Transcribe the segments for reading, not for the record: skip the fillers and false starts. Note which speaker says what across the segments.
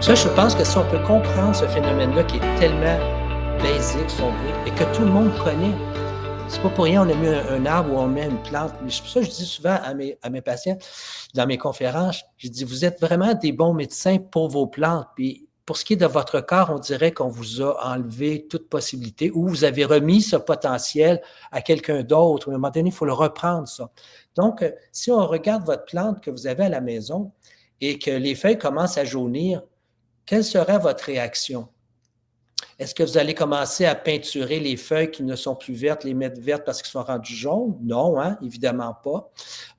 Speaker 1: Ça, je pense que si on peut comprendre ce phénomène-là qui est tellement basique, si on veut, et que tout le monde connaît, c'est pas pour rien on a mis un arbre ou on met une plante. C'est pour ça que je dis souvent à mes patients, dans mes conférences, je dis, vous êtes vraiment des bons médecins pour vos plantes. Puis pour ce qui est de votre corps, on dirait qu'on vous a enlevé toute possibilité ou vous avez remis ce potentiel à quelqu'un d'autre. À un moment donné, il faut le reprendre, ça. Donc, si on regarde votre plante que vous avez à la maison et que les feuilles commencent à jaunir, quelle sera votre réaction? Est-ce que vous allez commencer à peinturer les feuilles qui ne sont plus vertes, les mettre vertes parce qu'elles sont rendues jaunes? Non, hein, évidemment pas.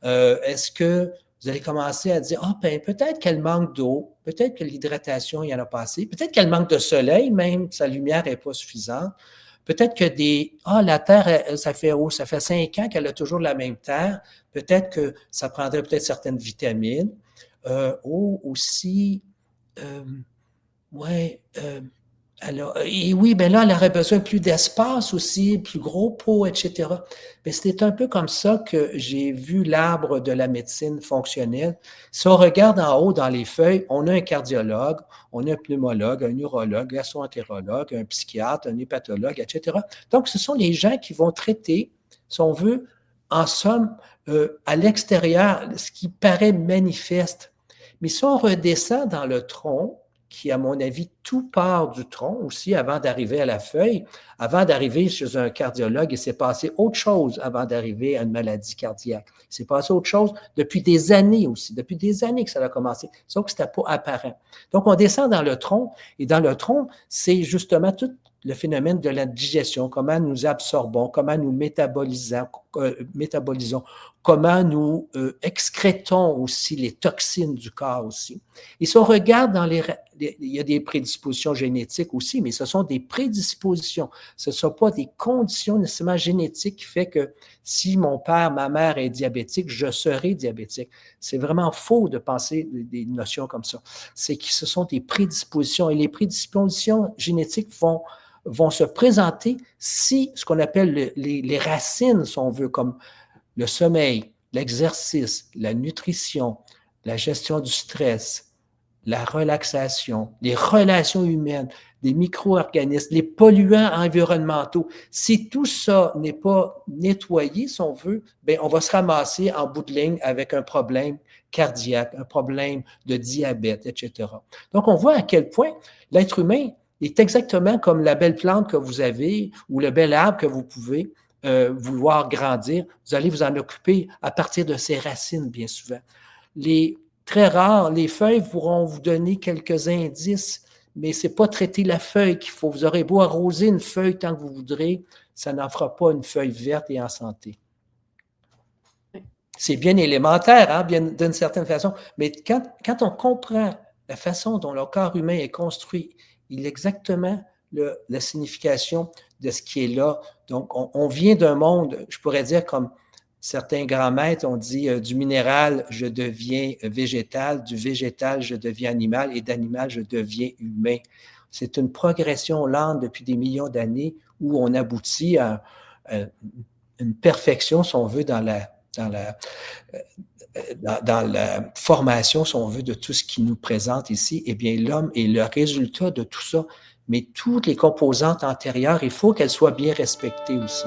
Speaker 1: Est-ce que vous allez commencer à dire, ah, ben, peut-être qu'elle manque d'eau, peut-être que l'hydratation, il y en a pas assez, peut-être qu'elle manque de soleil, même sa lumière n'est pas suffisante. Peut-être que la terre, ça fait 5 ans qu'elle a toujours la même terre. Peut-être que ça prendrait peut-être certaines vitamines. Aussi, ouais, alors, et oui, ben là, elle aurait besoin de plus d'espace aussi, plus gros pot, etc. Mais c'était un peu comme ça que j'ai vu l'arbre de la médecine fonctionnelle. Si on regarde en haut dans les feuilles, on a un cardiologue, on a un pneumologue, un urologue, un gastroentérologue, un psychiatre, un hépatologue, etc. Donc, ce sont les gens qui vont traiter, si on veut, en somme, à l'extérieur, ce qui paraît manifeste. Mais si on redescend dans le tronc, qui, à mon avis, tout part du tronc aussi avant d'arriver à la feuille. Avant d'arriver chez un cardiologue, il s'est passé autre chose avant d'arriver à une maladie cardiaque. Il s'est passé autre chose depuis des années aussi, depuis des années que ça a commencé, sauf que ce n'était pas apparent. Donc, on descend dans le tronc, et dans le tronc, c'est justement tout le phénomène de la digestion, comment nous absorbons, comment nous métabolisons, comment nous excrétons aussi les toxines du corps aussi. Et si on regarde il y a des prédispositions génétiques aussi, mais ce sont des prédispositions. Ce ne sont pas des conditions nécessairement génétiques qui fait que si mon père, ma mère est diabétique, je serai diabétique. C'est vraiment faux de penser des notions comme ça. C'est que ce sont des prédispositions et les prédispositions génétiques vont se présenter si ce qu'on appelle les racines, si on veut, comme le sommeil, l'exercice, la nutrition, la gestion du stress, la relaxation, les relations humaines, les micro-organismes, les polluants environnementaux. Si tout ça n'est pas nettoyé, si on veut, bien, on va se ramasser en bout de ligne avec un problème cardiaque, un problème de diabète, etc. Donc, on voit à quel point l'être humain est exactement comme la belle plante que vous avez ou le bel arbre que vous pouvez vouloir grandir. Vous allez vous en occuper à partir de ses racines, bien souvent. Très rare, les feuilles pourront vous donner quelques indices, mais ce n'est pas traiter la feuille qu'il faut. Vous aurez beau arroser une feuille tant que vous voudrez, ça n'en fera pas une feuille verte et en santé. C'est bien élémentaire, hein, bien d'une certaine façon, mais quand on comprend la façon dont le corps humain est construit, il est exactement la signification de ce qui est là. Donc, on vient d'un monde, je pourrais dire comme certains grands maîtres ont dit du minéral, je deviens végétal, du végétal, je deviens animal et d'animal, je deviens humain. C'est une progression lente depuis des millions d'années où on aboutit à une perfection, si on veut, dans la formation, si on veut, de tout ce qui nous présente ici. Eh bien, l'homme est le résultat de tout ça. Mais toutes les composantes antérieures, il faut qu'elles soient bien respectées aussi.